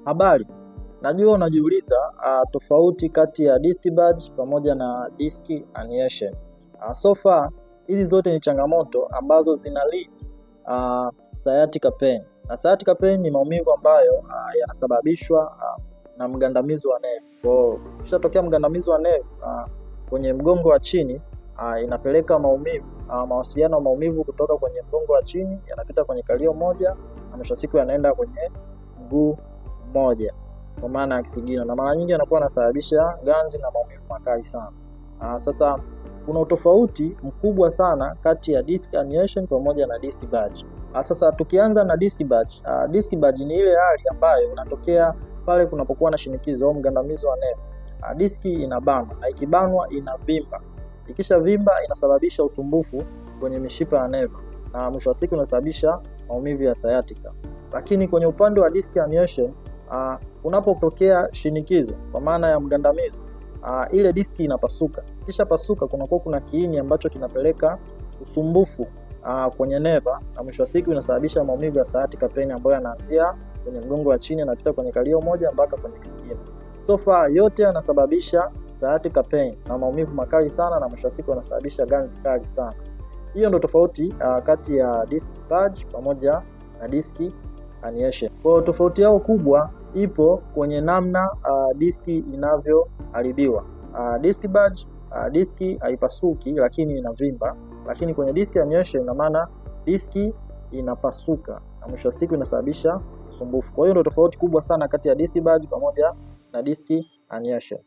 Habari, najua unajiuliza tofauti kati ya disk budge pamoja na disk herniation. So far hizi zote ni changamoto ambazo zina lead sciatica pain. Na sciatica pain ni maumivu ambayo yanasababishwa na mgandamizo wa nerve. Kwa kishatokea mgandamizo wa nerve kwenye mgongo wa chini, inapeleka maumivu mawasiliano ya maumivu kutoka kwenye mgongo wa chini yanapita kwenye kalio moja na mwisho siku yanaenda kwenye mguu moja, kwa maana ya kisigino, na mara nyingi anakuwa anasababisha ganzi na maumivu makali sana. Sasa kuna utofauti mkubwa sana kati ya disk herniation pamoja na disk budge. Sasa tukianza na disk budge, disk budge ni ile hali ambayo inatokea pale kunapokuwa na shinikizo au mgandamizo wa nerve. Diski inabanwa, na ikibanwa inavimba. Ikisha vimba inasababisha usumbufu kwenye mishipa ya nerve na mwisho wa siku inasababisha maumivu ya sciatica. Lakini kwenye upande wa disk herniation, unapotokea shinikizo kwa maana ya mgandamizo, ile diski inapasuka. Kisha pasuka kunakuwa kuna kiini ambacho kinapeleka usumbufu kwenye neva na mwisho wa siku inasababisha maumivu ya sciatica pain ambayo yanaanzia kwenye mgongo wa chini na kupita kwenye kalio moja mpaka kwenye kisigino. So far yote yanasababisha sciatica pain na maumivu makali sana na mwisho wa siku yanasababisha ganzi kali sana. Hiyo ndio tofauti kati ya disk budge pamoja na disk herniation. Kwa tofauti yao kubwa ipo kwenye namna diski inavyoharibiwa. Disk budge diski haipasuki lakini inavimba, lakini kwenye disk herniation ina maana diski inapasuka na mwisho wa siku inasababisha usumbufu. Kwa hiyo ndio tofauti kubwa sana kati ya disk budge pamoja na disk herniation.